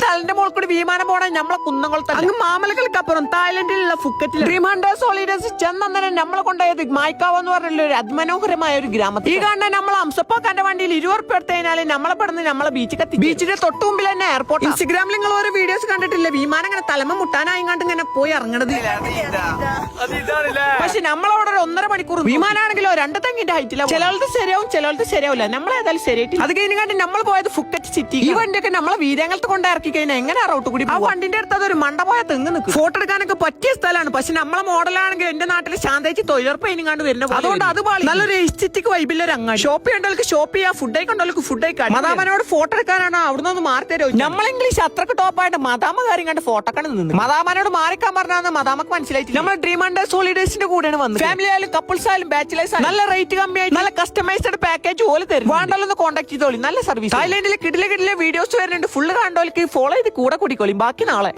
സ്ഥലന്റെ മോൾ കൂടി വിമാനം പോണേ നമ്മളെ കുന്നംകുളത്ത് അങ്ങ് മാമലകൾക്കപ്പുറം തായ്ലൻഡിലുള്ള ഫുക്കറ്റിൽ ഡ്രീം ഹണ്ടേഴ്സ് ഹോളിഡേസ് ചെന്നന്നെ നമ്മളെ കൊണ്ടുപോയത് മായ്ക്കാവ് എന്ന് പറഞ്ഞ ഒരു അതിമനോഹരമായ ഒരു ഗ്രാമത്തിൽ. ഈ കാണുന്ന നമ്മളെ അംസപ്പാക്കാന്റെ വണ്ടിയിൽ 20 ഉറുപ്പ് എടുത്തു കഴിഞ്ഞാൽ നമ്മളെ പെടുന്ന നമ്മളെ ബീച്ച് കത്തി. ബീച്ചിന്റെ തൊട്ടു മുമ്പിൽ തന്നെ എയർപോർട്ട്. ഇൻസ്റ്റഗ്രാമിൽ നിങ്ങൾ ഓരോ വീഡിയോസ് കണ്ടിട്ടില്ല, വിമാനം ഇങ്ങനെ തലമ മുട്ടാനായിങ്ങാണ്ട് ഇങ്ങനെ പോയി ഇറങ്ങണത്. പക്ഷെ നമ്മളവിടെ ഒരു 1.5 മണിക്കൂർ വിമാനാണെങ്കിലോ 2 തെങ്ങിന്റെ ഹൈറ്റില്ല. ചിലവർക്ക് ശരിയാവും, ചിലവർക്ക് ശരിയാവില്ല. നമ്മളേതായാലും ശരിയായിട്ട് അത് കഴിഞ്ഞാണ്ട് നമ്മൾ പോയത് ഫുക്കറ്റ് സിറ്റി. ഈ വണ്ടിയൊക്കെ നമ്മളെ വീരങ്ങളത്ത് കൊണ്ട് ഇറക്കി കഴിഞ്ഞാൽ എങ്ങനെ റോട്ട് കൂടി ആ വണ്ടിന്റെ അടുത്ത് അതൊരു മണ്ട പോയ തെങ്ങ് നിൽക്കും. ഫോട്ടോ എടുക്കാനൊക്കെ പറ്റിയ സ്ഥലമാണ്. പക്ഷെ നമ്മളെ മോഡലാണെങ്കിൽ എന്റെ നാട്ടിൽ ശാന്തേച്ച് തൊഴിലുറപ്പ് ഇനിങ്ങാണ്ട് വരുന്നത്. അതുകൊണ്ട് അത് നല്ലൊരു എസ്തെറ്റിക് വൈബില്ല ഒരു അങ്ങാടി. ഷോപ്പ് ചെയ്യേണ്ടവർക്ക് ഷോപ്പ് ചെയ്യാം, ഫുഡ് ആയിക്കൊണ്ടവർക്ക് ഫുഡ് കഴിക്കാം. മദാമനോട് ഫോട്ടോ എടുക്കാനാണോ അവിടുന്ന് ഒന്ന് മാറി തരുമോ? നമ്മൾ ഇംഗ്ലീഷ് അത്രക്ക് ടോപ്പായിട്ട് മദാമ കാര്യം കണ്ട് ഫോട്ടോ കണ്ട് നിന്ന് മദാമനോട് മാറിക്കാൻ പറഞ്ഞാൽ മദാമക്ക് മനസ്സിലായിട്ട് നമ്മൾ ഡ്രീം ഹണ്ടേഴ്സ് ഹോളിഡേസിന്റെ കൂടെയാണ് വന്നത്. ഫാമിലി ആയാലും കപ്പിൾസ് ആയാലും ബാച്ചിലേഴ്സ് ആയാലും നല്ല റേറ്റ് കമ്മിയായിട്ട് നല്ല കസ്റ്റമൈസ്ഡ് പാക്കേജ് പോലെ തരും. വേണ്ടല്ലോ കോൺടാക്ട് ചെയ്തോളി. നല്ല സർവീസ്. തായ്ലൻഡിലെ കിടിലെ വീഡിയോസ് വരുന്നുണ്ട്. ഫുള്ള് കണ്ടോൾക്ക് ഫോളോ ചെയ്ത് കൂടെ കൂടിക്കോളി. ബാക്കി നാളെ.